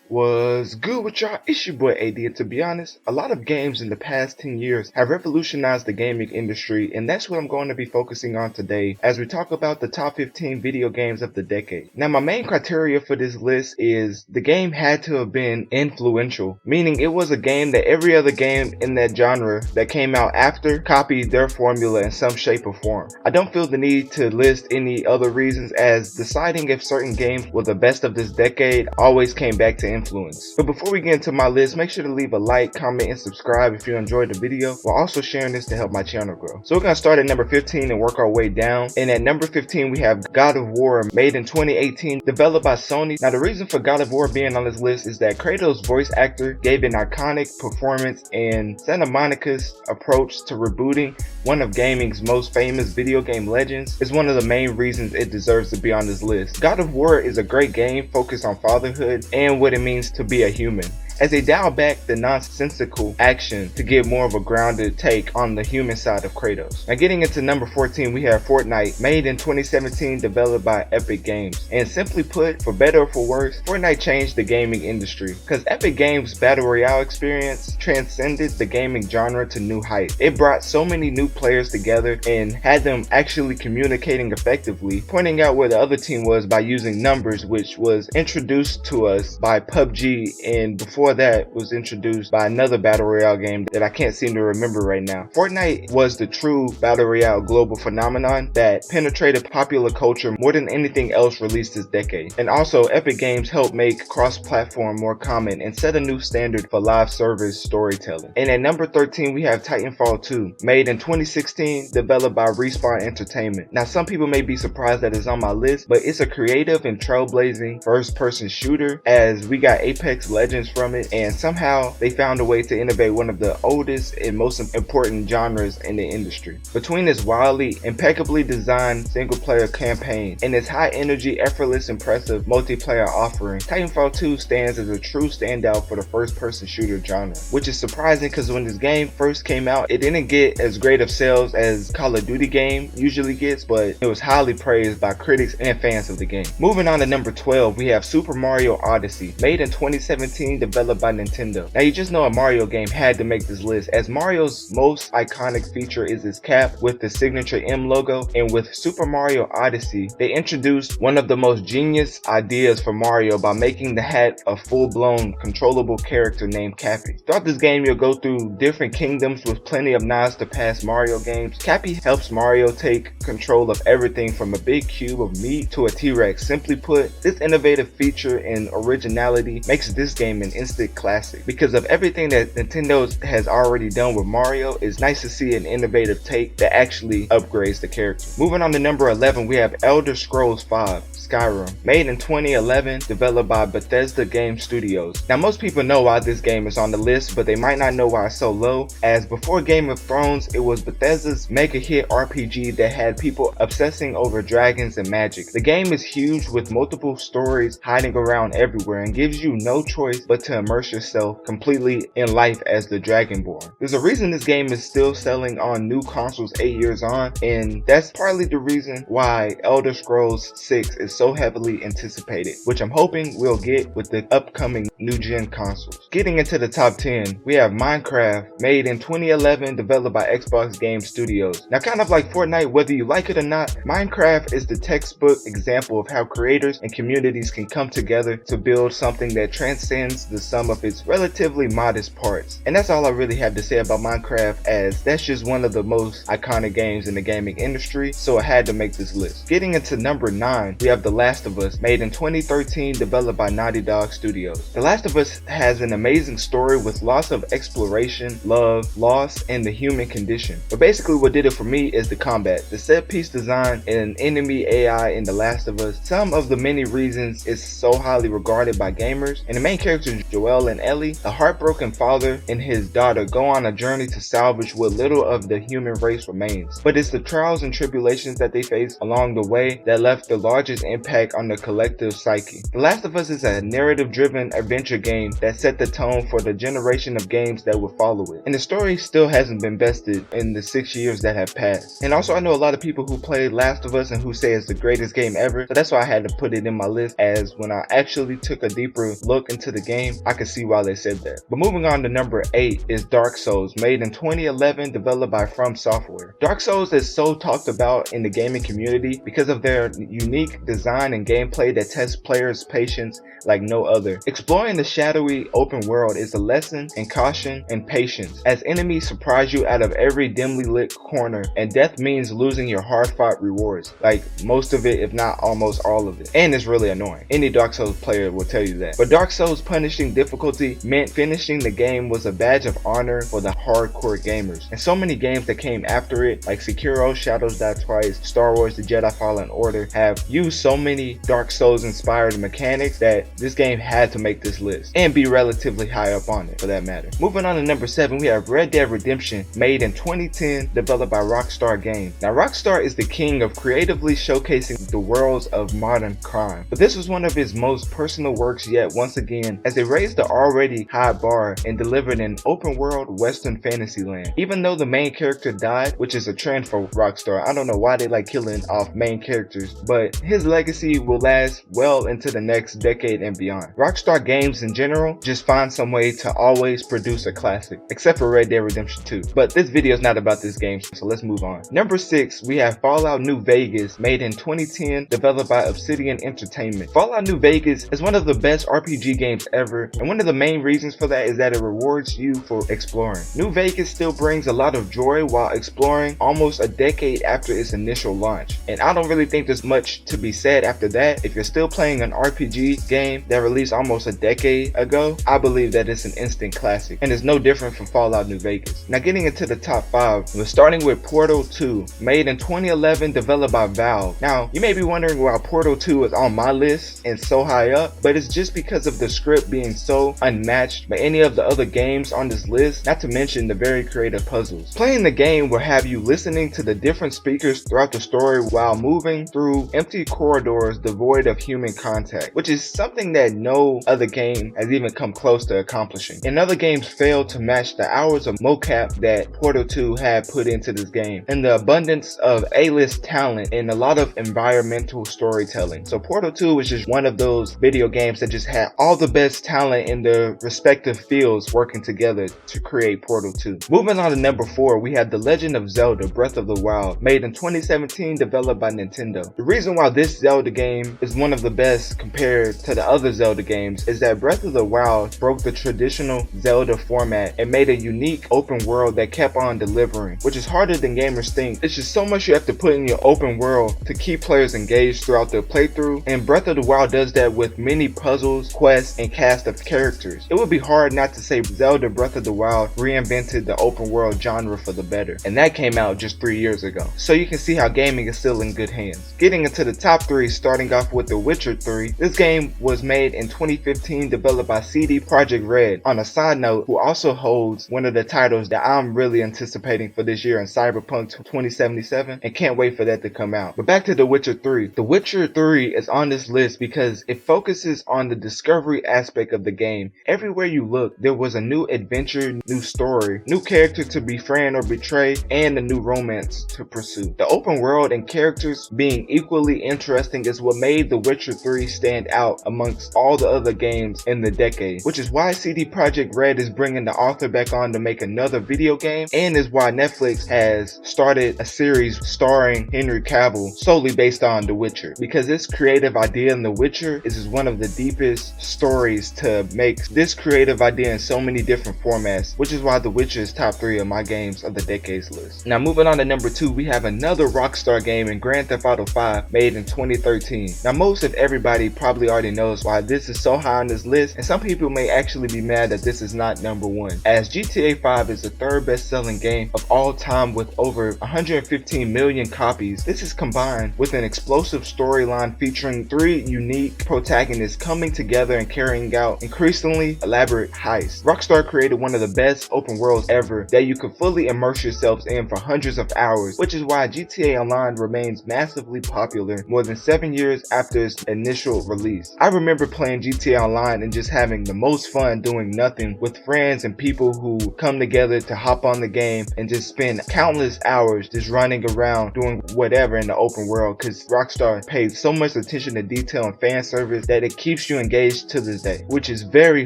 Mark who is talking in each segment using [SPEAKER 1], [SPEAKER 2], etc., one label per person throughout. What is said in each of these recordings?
[SPEAKER 1] Was good with y'all? It's your boy AD, and to be honest, a lot of games in the past 10 years have revolutionized the gaming industry, and that's what I'm going to be focusing on today as we talk about the top 15 video games of the decade. Now, my main criteria for this list is the game had to have been influential, meaning it was a game that every other game in that genre that came out after copied their formula in some shape or form. I don't feel the need to list any other reasons, as deciding if certain games were the best of this decade always came back to influence. But before we get into my list, make sure to leave a like, comment, and subscribe if you enjoyed the video, while also sharing this to help my channel grow. So we're going to start at number 15 and work our way down. And at number 15 we have God of War, made in 2018, developed by Sony. Now the reason for God of War being on this list is that Kratos' voice actor gave an iconic performance, and Santa Monica's approach to rebooting one of gaming's most famous video game legends is one of the main reasons it deserves to be on this list. God of War is a great game focused on fatherhood and what it means to be a human, as they dial back the nonsensical action to give more of a grounded take on the human side of Kratos. Now getting into number 14, we have Fortnite, made in 2017, developed by Epic Games. And simply put, for better or for worse, Fortnite changed the gaming industry, because Epic Games' Battle Royale experience transcended the gaming genre to new heights. It brought so many new players together and had them actually communicating effectively, pointing out where the other team was by using numbers, which was introduced to us by PUBG, and before that was introduced by another battle royale game that I can't seem to remember right now. Fortnite was the true battle royale global phenomenon that penetrated popular culture more than anything else released this decade. And also, Epic Games helped make cross-platform more common and set a new standard for live service storytelling. And at number 13 we have Titanfall 2, made in 2016, developed by Respawn Entertainment. Now some people may be surprised that it's on my list, but it's a creative and trailblazing first-person shooter, as we got Apex Legends from it, and somehow they found a way to innovate one of the oldest and most important genres in the industry. Between its wildly, impeccably designed single-player campaign and its high-energy, effortless, impressive multiplayer offering, Titanfall 2 stands as a true standout for the first-person shooter genre, which is surprising because when this game first came out, it didn't get as great of sales as Call of Duty game usually gets, but it was highly praised by critics and fans of the game. Moving on to number 12, we have Super Mario Odyssey, made in 2017, developed by Nintendo. Now you just know a Mario game had to make this list, as Mario's most iconic feature is his cap with the signature M logo, and with Super Mario Odyssey they introduced one of the most genius ideas for Mario by making the hat a full-blown controllable character named Cappy. Throughout this game you'll go through different kingdoms with plenty of nods to past Mario games. Cappy helps Mario take control of everything from a big cube of meat to a T-Rex. Simply put, this innovative feature and originality makes this game an instant classic. Because of everything that Nintendo has already done with Mario, it's nice to see an innovative take that actually upgrades the character. Moving on to number 11, we have Elder Scrolls V, Skyrim, made in 2011, developed by Bethesda Game Studios. Now most people know why this game is on the list, but they might not know why it's so low, as before Game of Thrones it was Bethesda's mega hit RPG that had people obsessing over dragons and magic. The game is huge with multiple stories hiding around everywhere and gives you no choice but to immerse yourself completely in life as the Dragonborn. There's a reason this game is still selling on new consoles 8 years on, and that's partly the reason why Elder Scrolls 6 is so heavily anticipated, which I'm hoping we'll get with the upcoming new gen consoles. Getting into the top 10, we have Minecraft, made in 2011, developed by Xbox Game Studios. Now kind of like Fortnite, whether you like it or not, Minecraft is the textbook example of how creators and communities can come together to build something that transcends the sum of its relatively modest parts. And that's all I really have to say about Minecraft, as that's just one of the most iconic games in the gaming industry, so I had to make this list. Getting into number 9, we have The Last of Us, made in 2013, developed by Naughty Dog Studios. The Last of Us has an amazing story with lots of exploration, love, loss, and the human condition. But basically what did it for me is the combat, the set piece design, and enemy AI in The Last of Us. Some of the many reasons it's so highly regarded by gamers, and the main characters Joel and Ellie, the heartbroken father and his daughter, go on a journey to salvage what little of the human race remains. But it's the trials and tribulations that they face along the way that left the largest impact on the collective psyche. The Last of Us is a narrative-driven adventure adventure game that set the tone for the generation of games that would follow it. And the story still hasn't been bested in the 6 years that have passed. And also I know a lot of people who played Last of Us and who say it's the greatest game ever, so that's why I had to put it in my list, as when I actually took a deeper look into the game, I could see why they said that. But moving on to number 8 is Dark Souls, made in 2011, developed by From Software. Dark Souls is so talked about in the gaming community because of their unique design and gameplay that tests players' patience like no other. Exploring the shadowy open world is a lesson in caution and patience, as enemies surprise you out of every dimly lit corner, and death means losing your hard-fought rewards, like most of it if not almost all of it, and it's really annoying. Any Dark Souls player will tell you that. But Dark Souls' punishing difficulty meant finishing the game was a badge of honor for the hardcore gamers, and so many games that came after it, like Sekiro, Shadows Die Twice, Star Wars The Jedi Fallen Order, have used so many Dark Souls inspired mechanics that this game had to make this list and be relatively high up on it for that matter. Moving on to number 7, we have Red Dead Redemption, made in 2010, developed by Rockstar Games. Now Rockstar is the king of creatively showcasing the worlds of modern crime, but this was one of his most personal works yet once again, as they raised the already high bar and delivered an open world western fantasy land. Even though the main character died, which is a trend for Rockstar, I don't know why they like killing off main characters, but his legacy will last well into the next decade and beyond. Rockstar Games in general just find some way to always produce a classic, except for Red Dead Redemption 2. But this video is not about this game, so let's move on. Number 6, we have Fallout New Vegas, made in 2010, developed by Obsidian Entertainment. Fallout New Vegas is one of the best RPG games ever, and one of the main reasons for that is that it rewards you for exploring. New Vegas still brings a lot of joy while exploring almost a decade after its initial launch, and I don't really think there's much to be said after that. If you're still playing an RPG game that released almost a decade ago, I believe that it's an instant classic, and it's no different from Fallout New Vegas. Now getting into the top 5, we're starting with Portal 2, made in 2011, developed by Valve. Now you may be wondering why Portal 2 is on my list and so high up, but it's just because of the script being so unmatched by any of the other games on this list, not to mention the very creative puzzles. Playing the game will have you listening to the different speakers throughout the story while moving through empty corridors devoid of human contact, which is something that no other game has even come close to accomplishing. And other games failed to match the hours of mocap that Portal 2 had put into this game, and the abundance of A-list talent and a lot of environmental storytelling. So Portal 2 was just one of those video games that just had all the best talent in the respective fields working together to create Portal 2. Moving on to number 4, we have The Legend of Zelda Breath of the Wild, made in 2017, developed by Nintendo. The reason why this Zelda game is one of the best compared to the other Zelda games is that Breath of the Wild broke the traditional Zelda format and made a unique open world that kept on delivering, which is harder than gamers think. It's just so much you have to put in your open world to keep players engaged throughout their playthrough, and Breath of the Wild does that with many puzzles, quests, and cast of characters. It would be hard not to say Zelda Breath of the Wild reinvented the open world genre for the better, and that came out just 3 years ago. So you can see how gaming is still in good hands. Getting into the top 3, starting off with The Witcher 3. This game was made in 2015, developed by CD Projekt Red. On a side note, who also holds one of the titles that I'm really anticipating for this year in Cyberpunk 2077, and can't wait for that to come out. But back to The Witcher 3. The Witcher 3 is on this list because it focuses on the discovery aspect of the game. Everywhere you look, there was a new adventure, new story, new character to befriend or betray, and a new romance to pursue. The open world and characters being equally interesting is what made The Witcher 3 stand out amongst all the other games in the decade, which is why CD Projekt Red is bringing the author back on to make another video game, and is why Netflix has started a series starring Henry Cavill solely based on The Witcher, because this creative idea in The Witcher is one of the deepest stories to make this creative idea in so many different formats, which is why The Witcher is top 3 of my games of the decades list. Now moving on to number 2, we have another Rockstar game in Grand Theft Auto 5, made in 2013. Now most of everybody probably already knows why this is so high on this list, and some people may actually be mad that this is not number 1, as GTA 5 is the 3rd best-selling game of all time with over 115 million copies. This is combined with an explosive storyline featuring 3 unique protagonists coming together and carrying out increasingly elaborate heists. Rockstar created one of the best open worlds ever that you could fully immerse yourselves in for hundreds of hours, which is why GTA Online remains massively popular more than 7 years after its initial release. I remember playing GTA Online online and just having the most fun doing nothing with friends and people who come together to hop on the game and just spend countless hours just running around doing whatever in the open world, because Rockstar paid so much attention to detail and fan service that it keeps you engaged to this day, which is very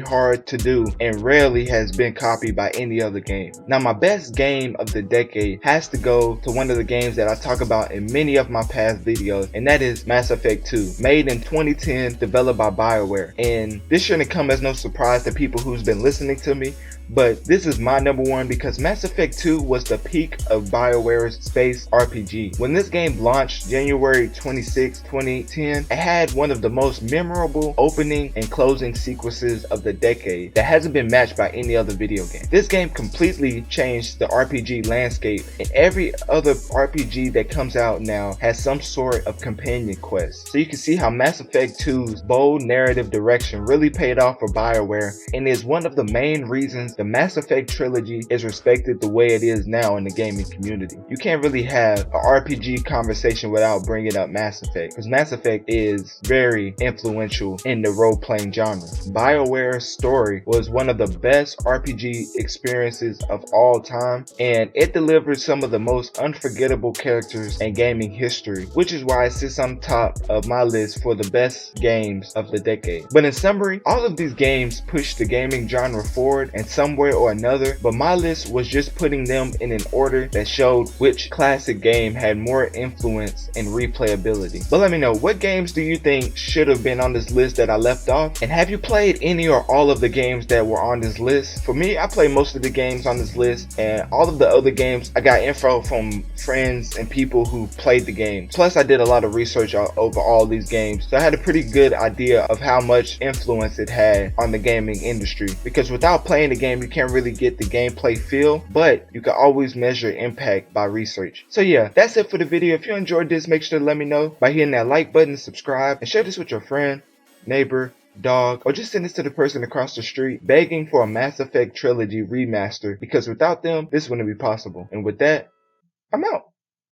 [SPEAKER 1] hard to do and rarely has been copied by any other game. Now, my best game of the decade has to go to one of the games that I talk about in many of my past videos, and that is Mass Effect 2, made in 2010, developed by BioWare. And this shouldn't come as no surprise to people who's been listening to me, but this is my number one because Mass Effect 2 was the peak of BioWare's space RPG. When this game launched January 26, 2010, it had one of the most memorable opening and closing sequences of the decade that hasn't been matched by any other video game. This game completely changed the RPG landscape, and every other RPG that comes out now has some sort of companion quest. So you can see how Mass Effect 2's bold narrative direction really paid off for BioWare and is one of the main reasons the Mass Effect trilogy is respected the way it is now in the gaming community. You can't really have an RPG conversation without bringing up Mass Effect, because Mass Effect is very influential in the role-playing genre. BioWare's story was one of the best RPG experiences of all time, and it delivers some of the most unforgettable characters in gaming history, which is why it sits on top of my list for the best games of the decade. But in summary, all of these games push the gaming genre forward and some way or another, but my list was just putting them in an order that showed which classic game had more influence and replayability. But let me know, what games do you think should have been on this list that I left off? And have you played any or all of the games that were on this list? For me, I played most of the games on this list, and all of the other games I got info from friends and people who played the game. Plus I did a lot of research over all these games, so I had a pretty good idea of how much influence it had on the gaming industry, because without playing the game you can't really get the gameplay feel, but you can always measure impact by research. So yeah, that's it for the video. If you enjoyed this, make sure to let me know by hitting that like button, subscribe, and share this with your friend, neighbor, dog, or just send this to the person across the street begging for a Mass Effect trilogy remaster, because without them this wouldn't be possible. And with that, I'm out.